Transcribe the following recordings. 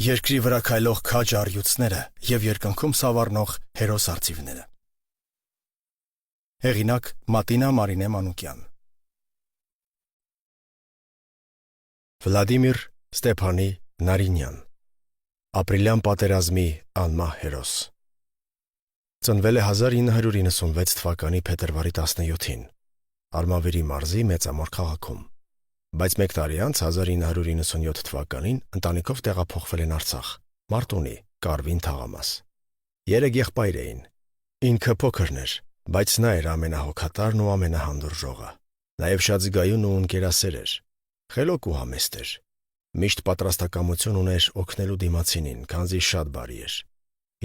Երկրի վրա քայլող քաջ առյուծները և երկնքում սավառնող հերոս արծիվները։ Հեղինակ Մատինա Մարինե Մանուկյան։ Վլադիմիր Ստեփանի Նարինյան։ Ապրիլյան պատերազմի անմահ հերոս։ Ծնվել է 1996 թվականի փետրվարի 17-ին Արմավիրի մարզի Մեծամոր քաղաքում, բայց մեկ տարի անց 1997 թվականին ընտանիքով տեղափոխվել են Արցախ, Մարտունի, Կարվին թաղամաս։ 3 եղբայր էին։ Ինքը փոքրն էր, բայց նա էր ամենահոգատարն ու ամենահանդուրժողը։ Նաև շատ զգայուն ու ընկերասեր էր, խելոք ու համեստ էր։ Միշտ պատրաստակամություն ուներ օգնելու դիմացինին, քանզի շատ բարի էր։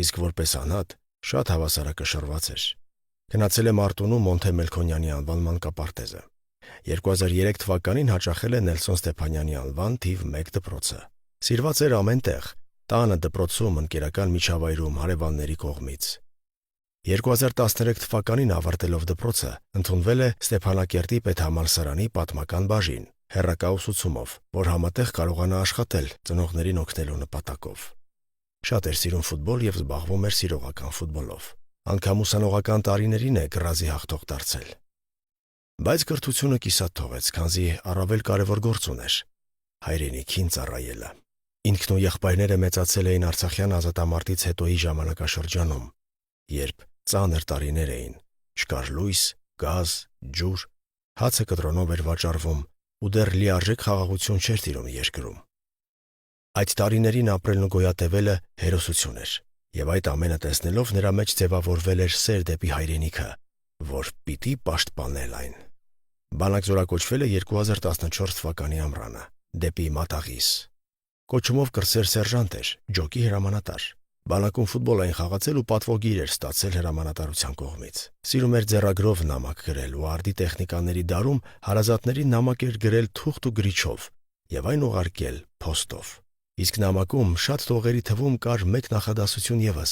Իսկ որպես անհատ շատ հավասարակշռված էր։ Գնացել է Մարտունու Մոնթե Մելքոնյանի անվան մանկապարտեզը։ 2003 թվականին հաճախել է Նելսոն Ստեփանյանի անվան թիվ 1 դպրոցը։ Սիրված էր ամեն տեղ, տանը, դպրոցում, ընկերական միջավայրում, հարևանների կողմից։ 2013 թվականին ավարտելով դպրոցը ընդունվել է Ստեփանակերտի պետհամալսարանի պատմական բաժին, հեռակա ուսուցումով, որ համատեղ կարողանա աշխատել ծնողներին օգնելու նպատակով։ Շատ էր սիրում ֆուտբոլ և զբաղվում էր սիրողական ֆուտբոլով։ Անգամ ուսանողական տարիներին է գրազի հաղթող դարձել։ Բայց կրթությունը կիսատ թողեց, քանզի առավել կարևոր գործ ուներ՝ հայրենիքին ծառայելը։ Ինքն ու եղբայրները մեծացել էին արցախյան ազատամարտից հետոյի ժամանակաշրջանում, երբ ծանր տարիներ էին, չկար լույս, գազ, ջուր, հացը կտրոնով էր վաճառվում ու դեռ լիարժեք խաղաղություն չէր տիրում երկրում։ Այդ տարիներին ապրելն ու գոյատևելը հերոսություն էր, և այդ ամենը տեսնելով նրա մեջ ձևավորվել էր սեր դեպի հայրենիքը, որ պիտի պաշտպանել այն։ Բանակ զորակոչվել է 2014 թվականի ամռանը, դեպի Մատաղիս։ Կոչումով կրսեր սերժանտ էր, ջոկի հրամանատար։ Բանակում ֆուտբոլ էին խաղացել ու պատվոգիր էր ստացել հրամանատարության կողմից։ Սիրում էր ձեռագրով նամակ գրել ու արդի տեխնիկաների դարում հարազատներին նամակ էր գրել թուղթ ու գրիչով և այն ուղարկել փոստով։ Իսկ նամակում շատ տողերի թվում կար մեկ նախադասություն ևս՝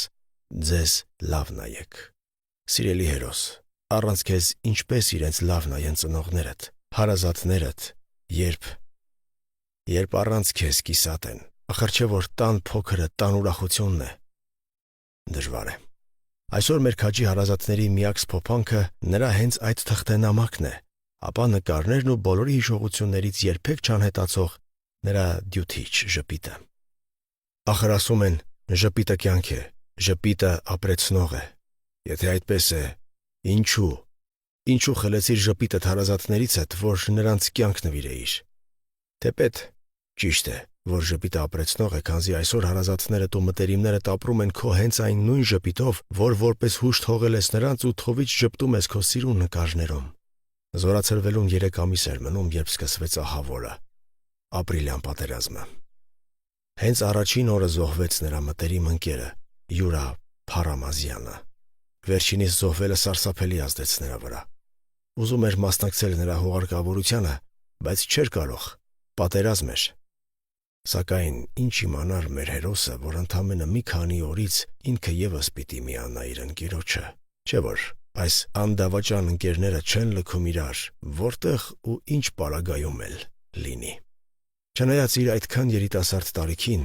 «Ձեզ լավ նայեք»։ Սիրելի հերոս, առանց քեզ ինչպես իրենց լավ նայեն ծնողներդ, հարազատներդ, երբ առանց քեզ կիսատ են, ախր չէ որ տան փոքրը տան ուրախությունն է։ Դժվար է։ Այսօր մեր քաջի հարազատների միակ սփոփանքը նրա հենց այդ թղթենամակն է, ապա նկարներն ու բոլորի հիշողություններից երբեք չանհետացող նրա դյութիչ ժպիտը։ Ախր ասում են, ժպիտը կյանք է, ժպիտը ապրեցնող է։ Եթե այդպես է, ինչու խլեցիր ժպիտդ հարազատներիցդ, որ նրանց կյանք նվիրեիր։ Թեպետ ճիշտ է, որ ժպիտը ապրեցնող է, քանզի այսօր հարազատներդ ու մտերիմներդ ապրում են քո հենց այն նույն ժպիտով, որ որպես հուշ թողել ես նրանց ու թովիչ ժպտում ես քո սիրուն նկարներում։ Զորացրվելուն 3 ամիս էր մնում, երբ սկսվեց ահավորը՝ ապրիլյան պատերազմը։ Հենց առաջին օրը զոհվեց նրա մտերիմ ընկերը՝ Յուրա Փարամազյանը։ Վերջինիս զոհվելը սարսափելի ազդեց նրա վրա։ Ուզում էր մասնակցել նրա հուղարկավորությանը, բայց չէր կարող, պատերազմ էր։ Սակայն ինչ իմանար մեր հերոսը, որ ընդամենը մի քանի օրից ինքը ևս պիտի միանա իր ընկերոջը, չէ՞ որ այս անդավաճան ընկերները չեն լքում իրար, որտեղ ու ինչ պարագայում էլ լինի։ Չնայած իր այդքան երիտասարդ տարիքին,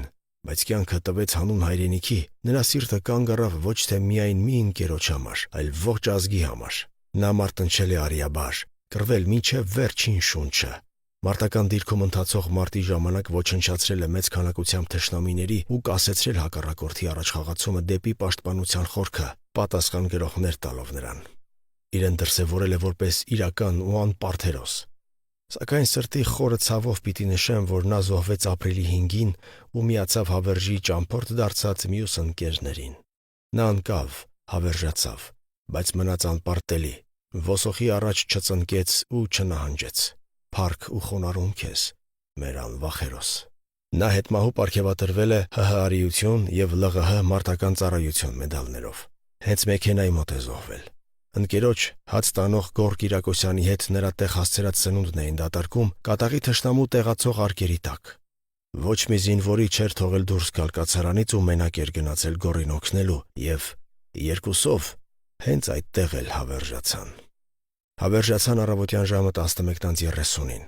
բայց կյանքը տվեց հանուն հայրենիքի, նրա սիրտը կանգ առավ ոչ թե միայն մի ընկերոջ համար, այլ ողջ ազգի համար։ Նա մարտնչել է արիաբար, կռվել մինչև վերջին շունչը։ Մարտական դիրքում ընթացող մարտի ժամանակ ոչնչացրել է մեծ քանակությամբ թշնամիների ու կասեցրել հակառակորդի առաջխաղացումը դեպի պաշտպանության խորքը, պատասխան գրողներ տալով նրան։ Իրեն դրսևորել է որպես իրական ու անպարտ հերոս։ Սակայն սրտի խորը ցավով պիտի նշեմ, որ նա զոհվեց ապրիլի 5-ին ու միացավ հավերժի ճամփորդ դարձած մյուս ընկերներին։ Նա անկավ, հավերժացավ, բայց մնաց անպարտելի, ոսոխի առաջ չծնկեց ու չնահանջեց։ Փառք ու խոնարհում քեզ, մեր անվախ հերոս։ Նա հետմահու պարգևատրվել է ՀՀ արիություն և ԼՂՀ մարտական ծառայություն մեդալներով։ Հենց մեքենայի մոտ է զոհվել։ Ընկերոջ հաց տանող Գոռ Կիրակոսյանի հետ նրա տեղ հասցրած սնունդն էին դատարկում կատաղի թշնամու տեղացող արկերի տակ։ Ոչ մի զինվորի չէր թողել դուրս գալ կացարանից ու մենակ էր գնացել Գոռին օգնելու և երկուսով հենց այդտեղ էլ հավերժացան։ Հավերժացան առավոտյան ժամը 11:30-ին։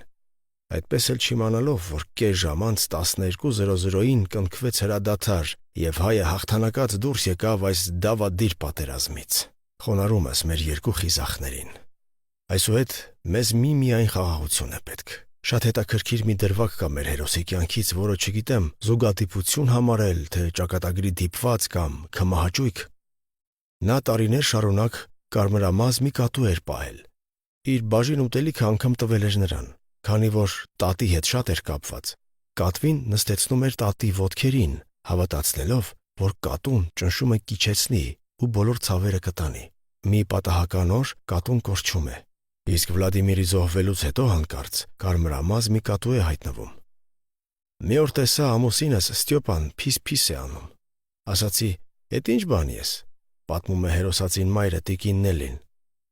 Այդպես էլ չիմանալով, որ կես ժամ անց 12:00-ին կնքվեց հրադադար և հայը հաղթանակած դուրս եկավ այս դավադիր պատերազմից։ Խոնարհում ես մեր երկու խիզախներին։ Այսուհետ մեզ միայն խաղաղություն է պետք։ Շատ հետաքրքիր մի դրվագ կա մեր հերոսի կյանքից, որը չգիտեմ զուգադիպություն համարել, թե ճակատագրի դիպված կամ քմահաճույք։ Նա տարիներ շարունակ կարմրամազ մի կատու էր պահել։ Իր բաժին ուտելիքը անգամ տվել էր նրան, քանի որ տատի հետ շատ էր կապված։ Կատվին նստեցնում էր տատի ոտքերին, հավատացնելով, որ կատուն ճնշում է կիչեցնի ու բոլոր ցավերը կտանի։ Մի պատահական օր կատուն կորչում է, իսկ Վլադիմիրի զոհվելուց հետո հանկարծ կարմրամազ մի կատու է հայտնվում։ Մի օր տեսա ամուսինս Ստյոպան փիս-փիս է անում։ Ասացի. «Էդ ինչ բան ես», պատմում է հերոսածին մայրը տիկին Նելին։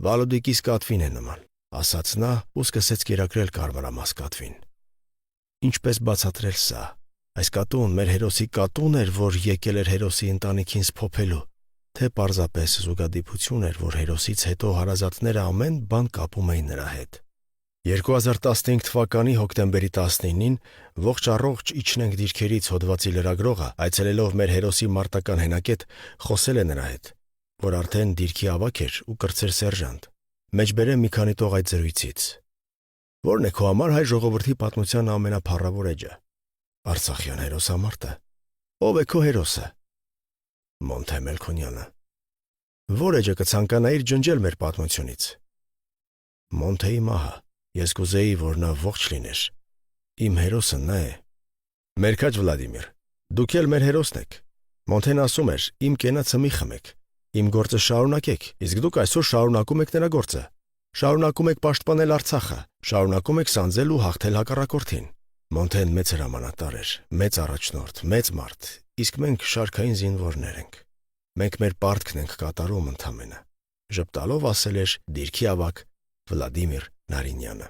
«Վալոդիկիս կատվին է նման», ասաց նա ու սկսեց կերակրել կարմրամազ կատվին։ Ինչպես բացատրել սա։ Այս կատուն մեր հերոսի կատուն էր, որ եկել էր հերոսի ընտանիքին սփոփելու, թե պարզապես զուգադիպություն էր, որ հերոսից հետո հարազատները ամեն բան կապում էին նրա հետ։ 2015 թվականի հոկտեմբերի 19-ին ողջ առողջ իջնենք դիրքերից հոդվածի լրագրողը, այցելելով մեր հերոսի մարտական հենակետ, խոսել է նրա հետ, որ արդեն դիրքի ավագ էր ու կրտսեր սերժանտ։ Մեջբերեմ մի քանի տող այդ զրույցից։ Ո՞րն է քո համար հայ ժողովրդի պատմության ամենափառավոր էջը։ Արցախյան հերոսամարտը։ Ո՞վ է քո հերոսը։ Մոնթե Մելքոնյանը։ Ո՞ր էջը կցանկանայիր ջնջել մեր պատմությունից։ Մոնթեի մահը։ Ես կուզեի, որ նա ողջ լիներ։ Իմ հերոսը նա է։ Մերքաջ Վլադիմիր, դուք էլ մեր հերոսն եք։ Մոնթեն ասում էր. «Իմ կենացը մի խմեք, իմ գործը շարունակեք, իսկ դուք այսօր շարունակում եք նրա գործը։ Շարունակում եք պաշտպանել Արցախը, շարունակում եք սանձել ու հաղթել հակառակորդին»։ Մոնթեն մեծ հրամանատար էր, մեծ առաջնորդ, մեծ մարդ, իսկ մենք շարքային զինվորներ ենք։ Մենք մեր պարտքն ենք կատարում ընդամենը։ Ժպտալով ասել էր դիրքի ավագ Վլադիմիր Նարինյանը։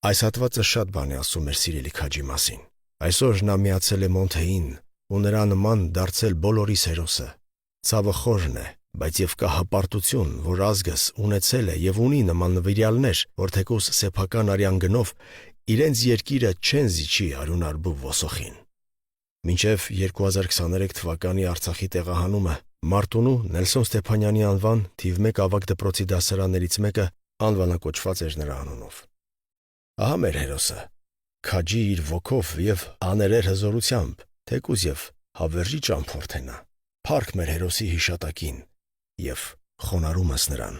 Այս հատվածը շատ բան է ասում մեր սիրելի քաջի մասին։ Այսօր նա միացել է Մոնթեին ու նրա նման դարձել բոլորիս հերոսը։ Ցավը խորն է, բայց եւ կա հպարտություն, որ ազգս ունեցել է եւ ունի նման նվիրյալներ, որ թեկուզ սեփական արյան գնով իրենց երկիրը չեն զիջի արյունարբու ոսոխին։ Մինչև 2023 թվականի Արցախի տեղահանումը Մարտունու Նելսոն Ստեփանյանի անվան թիվ 1 ավագ դպրոցի դասարաններից մեկը անվանակոչված էր նրա անունով։ Ահա մեր հերոսը, քաջի իր ոգով եւ աներեր հզորությամբ, թեկուզ եւ հավերժի ճամփորդ է նա։ Փառք մեր հերոսի հիշատակին եւ խոնարհումս նրան։